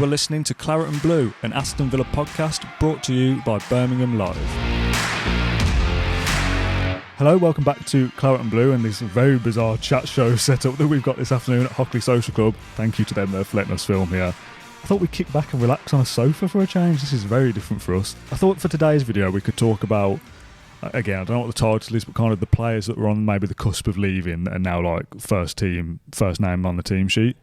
You are listening to Claret and Blue, an Aston Villa podcast brought to you by Birmingham Live. Hello, welcome back to Claret and Blue and this very bizarre chat show setup that we've got this afternoon at Hockley Social Club. Thank you to them for letting us film here. I thought we'd kick back and relax on a sofa for a change. This is very different for us. I thought for today's video we could talk about, again, I don't know what the title is, but kind of the players that were on maybe the cusp of leaving and now like first name on the team sheet.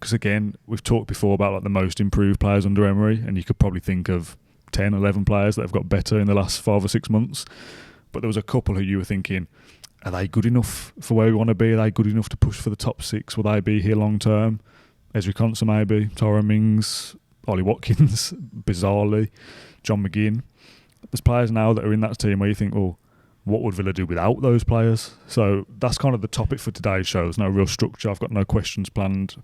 Because again, we've talked before about like the most improved players under Emery, and you could probably think of 10, 11 players that have got better in the last 5 or 6 months. But there was a couple who you were thinking, are they good enough for where we want to be? Are they good enough to push for the top 6? Will they be here long term? Ezri Konsa maybe, Tyrone Mings, Ollie Watkins, bizarrely, John McGinn. There's players now that are in that team where you think, well, what would Villa do without those players? So that's kind of the topic for today's show. There's no real structure. I've got no questions planned.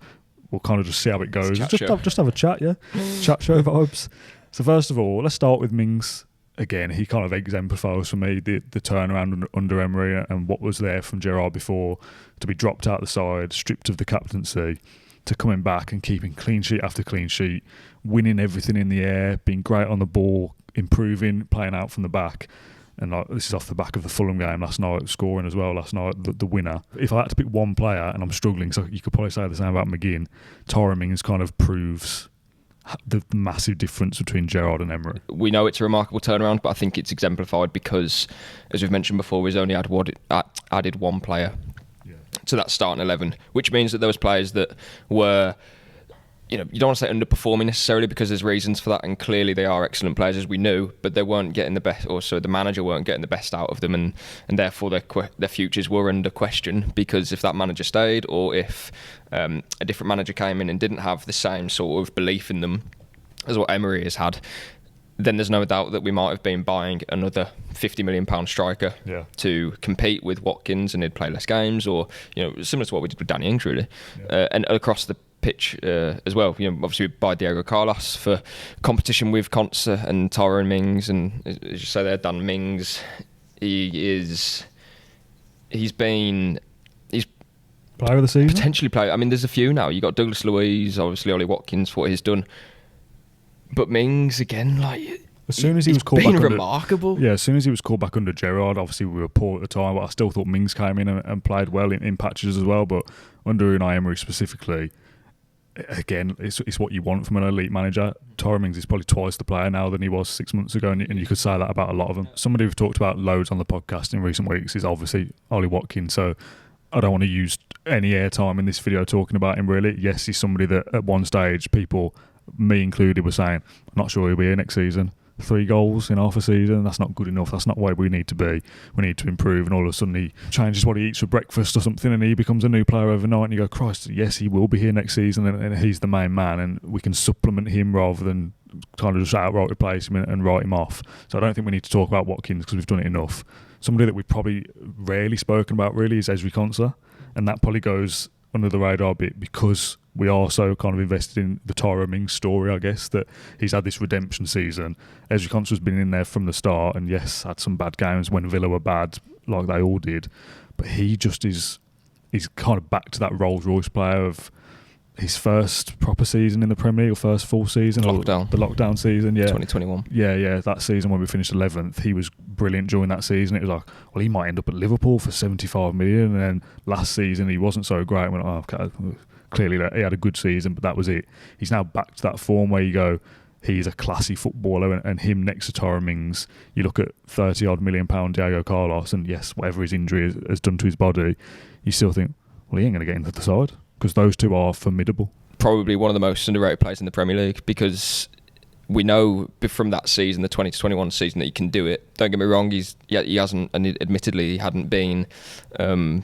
We'll kind of just see how it goes. Just have a chat, yeah? Chat show vibes. So first of all, let's start with Mings. Again, he kind of exemplifies for me the turnaround under Emery and what was there from Gerrard before, to be dropped out the side, stripped of the captaincy, to coming back and keeping clean sheet after clean sheet, winning everything in the air, being great on the ball, improving, playing out from the back. And like, this is off the back of the Fulham game last night, scoring as well last night, the winner. If I had to pick one player, and I'm struggling, so you could probably say the same about McGinn, Tyrone Mings kind of proves the massive difference between Gerrard and Emery. We know it's a remarkable turnaround, but I think it's exemplified because, as we've mentioned before, we've only added one player to that starting 11, which means that those players that were, you don't want to say underperforming necessarily, because there's reasons for that, and clearly they are excellent players, as we knew, but they weren't getting the best, also the manager weren't getting the best out of them, and therefore their futures were under question, because if that manager stayed, or if a different manager came in and didn't have the same sort of belief in them as what Emery has had, then there's no doubt that we might have been buying another £50 million striker to compete with Watkins, and he'd play less games, or similar to what we did with Danny Ings, really, and across the pitch as well. Obviously we buy Diego Carlos for competition with Konsa and Tyrone Mings, and as you say there, Dan Mings, he's player of the season, potentially player. I mean, there's a few now. You got Douglas Luiz, obviously Ollie Watkins for what he's done. But Mings, again, as soon as he was called back remarkable. As soon as he was called back under Gerrard, obviously we were poor at the time, but I still thought Mings came in and played well in patches as well. But under Unai Emery specifically, again, it's what you want from an elite manager. Tyrone Mings is probably twice the player now than he was 6 months ago, and you could say that about a lot of them. Somebody we've talked about loads on the podcast in recent weeks is obviously Ollie Watkins, so I don't want to use any airtime in this video talking about him, really. Yes, he's somebody that at one stage people, me included, were saying, I'm not sure he'll be here next season. 3 goals in half a season, that's not good enough. That's not where we need to be. We need to improve. And all of a sudden he changes what he eats for breakfast or something, and he becomes a new player overnight, and you go, Christ, yes, he will be here next season, and he's the main man, and we can supplement him rather than kind of just outright replace him and write him off. So I don't think we need to talk about Watkins because we've done it enough. Somebody that we've probably rarely spoken about really is Ezri Konsa, and that probably goes under the radar a bit because we are so kind of invested in the Tyrone Mings story, I guess, that he's had this redemption season. Ezri Konsa's been in there from the start, and yes, had some bad games when Villa were bad, like they all did, but he just is kind of back to that Rolls Royce player of his first proper season in the Premier League, or first full season, the lockdown season, 2021. That season when we finished 11th, he was brilliant during that season. It was like, well, he might end up at Liverpool for 75 million, and then last season he wasn't so great. I went, okay, clearly he had a good season, but that was it. He's now back to that form where you go, he's a classy footballer, and him next to Tyrone Mings, you look at 30 odd million pound Diego Carlos, and yes, whatever his injury has done to his body, you still think, well, he ain't going to get into the side, because those two are formidable. Probably one of the most underrated players in the Premier League, because we know from that season, the 20 to 21 season, that he can do it. Don't get me wrong, he hasn't, and admittedly he hadn't been at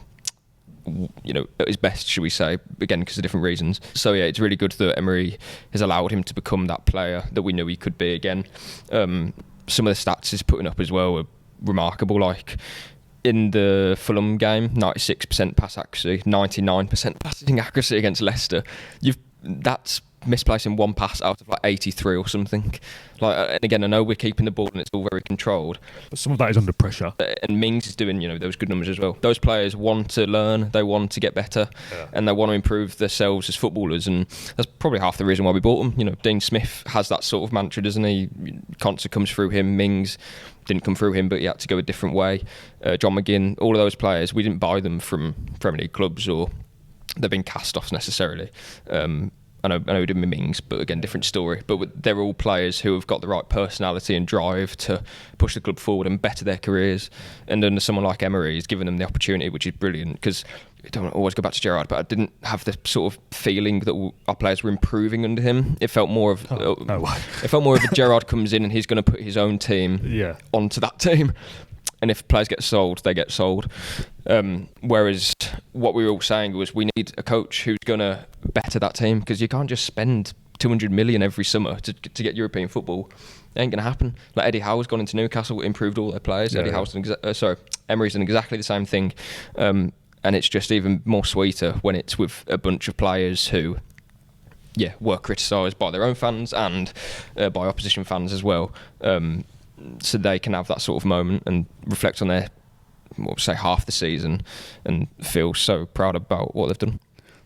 his best, should we say, again, because of different reasons. So yeah, it's really good that Emery has allowed him to become that player that we knew he could be again. Some of the stats he's putting up as well were remarkable, like in the Fulham game, 96% pass accuracy, 99% passing accuracy against Leicester. That's misplacing one pass out of like 83 or something. Like, and again, I know we're keeping the ball and it's all very controlled, but some of that is under pressure. And Mings is doing, those good numbers as well. Those players want to learn, they want to get better, and they want to improve themselves as footballers, and that's probably half the reason why we bought them. Dean Smith has that sort of mantra, doesn't he? Constantly comes through him. Mings didn't come through him, but he had to go a different way. John McGinn, all of those players, we didn't buy them from Premier League clubs or they've been cast-offs necessarily. I know we did Mings, but again, different story. But they're all players who have got the right personality and drive to push the club forward and better their careers. And then someone like Emery has given them the opportunity, which is brilliant. Because I don't always go back to Gerrard, but I didn't have the sort of feeling that our players were improving under him. It felt more of it felt more of a Gerrard comes in and he's going to put his own team onto that team. And if players get sold, they get sold. Whereas what we were all saying was we need a coach who's going to better that team, because you can't just spend 200 million every summer to get European football. It ain't going to happen. Like Eddie Howe's gone into Newcastle, improved all their players. Emery's done exactly the same thing. And it's just even more sweeter when it's with a bunch of players who were criticised by their own fans and by opposition fans as well. So they can have that sort of moment and reflect on their, half the season and feel so proud about what they've done.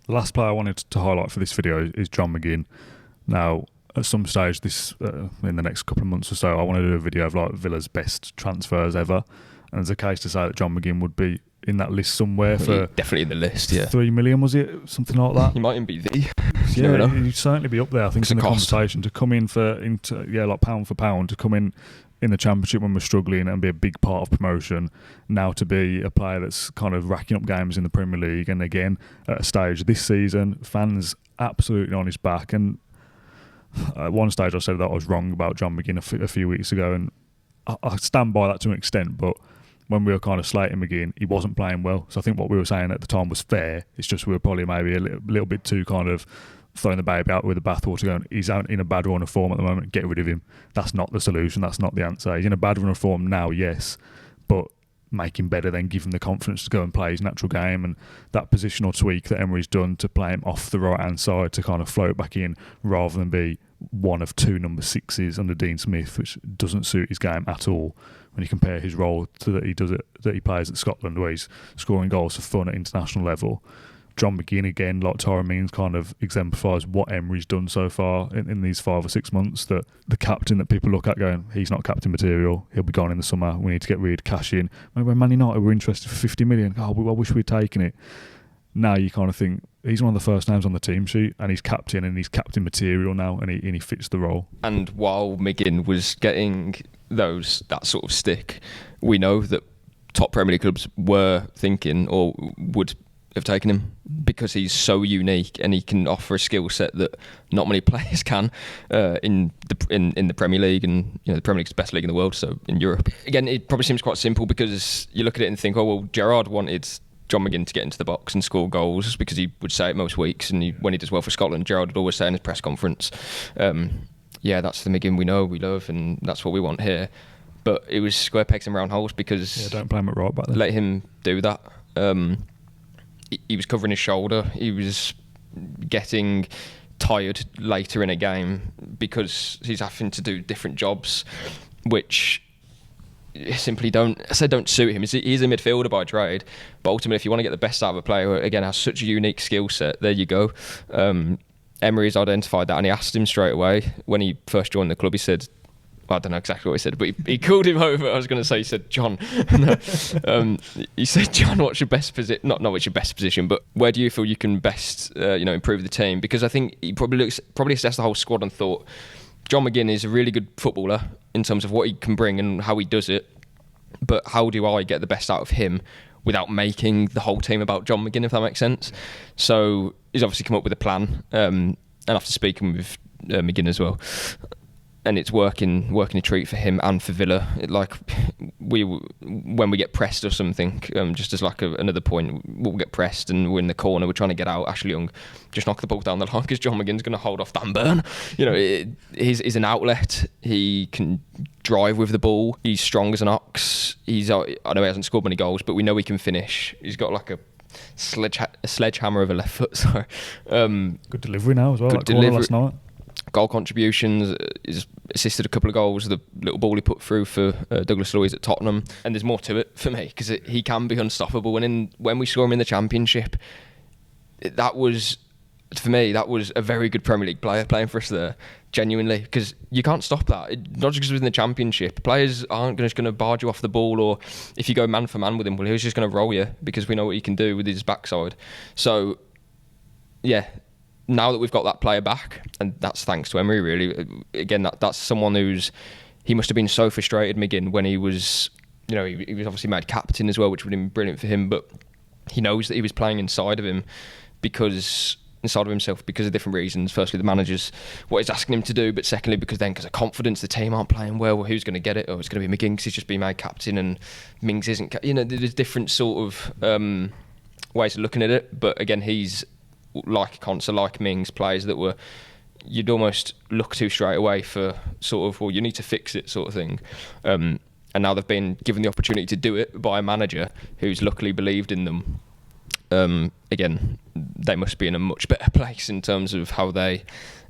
The last player I wanted to highlight for this video is John McGinn. Now, at some stage this in the next couple of months or so, I want to do a video of like Villa's best transfers ever, and there's a case to say that John McGinn would be in that list somewhere for definitely in the list. 3 million, was it, something like that? He might even be he'd certainly be up there. I think in the conversation to come in like pound for pound to come in the Championship when we're struggling and be a big part of promotion, now to be a player that's kind of racking up games in the Premier League, and again at a stage this season, fans absolutely on his back. And at one stage I said that I was wrong about John McGinn a few weeks ago, and I stand by that to an extent, but when we were kind of slating McGinn, he wasn't playing well. So I think what we were saying at the time was fair. It's just we were probably maybe a little bit too kind of throwing the baby out with the bathwater, going, he's out in a bad run of form at the moment, get rid of him. That's not the solution, that's not the answer. He's in a bad run of form now, yes, but make him better, then give him the confidence to go and play his natural game, and that positional tweak that Emery's done to play him off the right-hand side to kind of float back in rather than be one of two number sixes under Dean Smith, which doesn't suit his game at all when you compare his role to that he plays at Scotland, where he's scoring goals for fun at international level. John McGinn, again, like Tyrone Mings, kind of exemplifies what Emery's done so far in these 5 or 6 months, that the captain that people look at going, he's not captain material, he'll be gone in the summer, we need to get rid, cash in. When Man United were interested for 50 million, I wish we'd taken it. Now you kind of think, he's one of the first names on the team sheet, and he's captain, and he's captain material now, and he fits the role. And while McGinn was getting that sort of stick, we know that top Premier League clubs were thinking or would have taken him, because he's so unique and he can offer a skill set that not many players can in the Premier League, and the Premier League's the best league in the world, so in Europe. Again, it probably seems quite simple because you look at it and think, oh well, Gerrard wanted John McGinn to get into the box and score goals because he would say it most weeks, and when he does well for Scotland, Gerrard would always say in his press conference, that's the McGinn we know, we love, and that's what we want here. But it was square pegs and round holes, because don't play him at right back then. Let him do that. He was covering his shoulder. He was getting tired later in a game because he's having to do different jobs, which simply don't suit him. He's a midfielder by trade, but ultimately, if you want to get the best out of a player who, again, has such a unique skill set, there you go. Emery's identified that, and he asked him straight away when he first joined the club. He said, I don't know exactly what he said, but he called him over. I was going to say, he said, John. He said, John, what's your best position? Not what's your best position, but where do you feel you can best, improve the team? Because I think he probably assessed the whole squad and thought, John McGinn is a really good footballer in terms of what he can bring and how he does it. But how do I get the best out of him without making the whole team about John McGinn, if that makes sense? So he's obviously come up with a plan. And after speaking with McGinn as well, and it's working a treat for him and for Villa. When we get pressed or something, just as another point, we'll get pressed and we're in the corner, we're trying to get out. Ashley Young just knock the ball down the line because John McGinn's going to hold off Dan Burn. He's an outlet. He can drive with the ball. He's strong as an ox. I know he hasn't scored many goals, but we know he can finish. He's got sledgehammer of a left foot. Sorry. Good delivery now as well. Good corner delivery. last night. Goal contributions, he's assisted a couple of goals, the little ball he put through for Douglas Luiz at Tottenham, and there's more to it for me because he can be unstoppable. And when we saw him in the Championship, that was, for me, that was a very good Premier League player playing for us there, genuinely, because you can't stop that. Not just because we're in the Championship, players aren't just going to barge you off the ball, or if you go man for man with him, well, he's just going to roll you because we know what he can do with his backside. So, yeah. Now that we've got that player back, and that's thanks to Emery, really. Again, that's someone he must have been so frustrated, McGinn, when he was, he was obviously made captain as well, which would have been brilliant for him, but he knows that he was playing inside of himself because of different reasons. Firstly, the manager's what he's asking him to do, but secondly, because of confidence, the team aren't playing well who's going to get it? Oh, it's going to be McGinn because he's just been made captain, and Mings isn't. There's different sort of ways of looking at it, but again, he's like Conser, like Mings, players that you'd almost look to straight away for sort of, well, you need to fix it sort of thing. And now they've been given the opportunity to do it by a manager who's luckily believed in them. Again, they must be in a much better place in terms of how they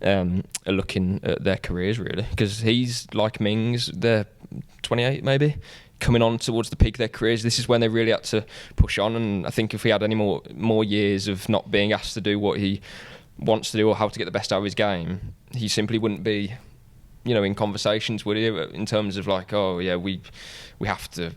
are looking at their careers, really. Because he's like Mings, they're 28 maybe, coming on towards the peak of their careers. This is when they really had to push on, and I think if he had any more years of not being asked to do what he wants to do or how to get the best out of his game, he simply wouldn't be, in conversations, would he, in terms of like, oh yeah, we have to,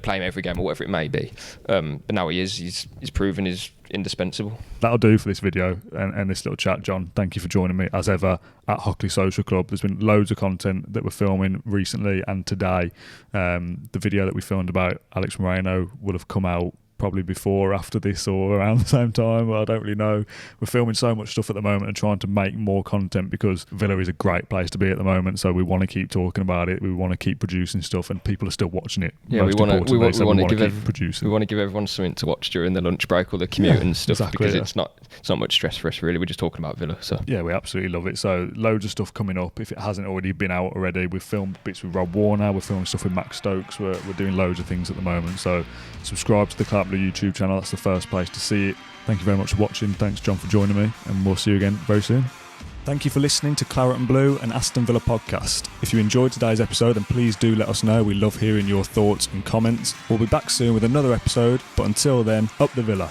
play him every game or whatever it may be. But now he is. He's proven he's indispensable. That'll do for this video and this little chat, John. Thank you for joining me as ever at Hockley Social Club. There's been loads of content that we're filming recently and today. The video that we filmed about Alex Moreno would have come out probably before or after this or around the same time. I don't really know. We're filming so much stuff at the moment and trying to make more content because Villa is a great place to be at the moment, so we want to keep talking about it. We want to keep producing stuff, and people are still watching it. Yeah, we want to keep producing. We want to give everyone something to watch during the lunch break or the commute and stuff, exactly, because it's not much stress for us, really. We're just talking about Villa. So yeah, we absolutely love it. So loads of stuff coming up. If it hasn't already been out already, we've filmed bits with Rob Warner, we're filming stuff with Max Stokes, we're doing loads of things at the moment. So subscribe to the Claret Blue YouTube channel. That's the first place to see it. Thank you very much for watching. Thanks, John, for joining me, and we'll see you again very soon. Thank you for listening to Claret and Blue and Aston Villa podcast. If you enjoyed today's episode, then please do let us know. We love hearing your thoughts and comments. We'll be back soon with another episode, but until then, up the Villa.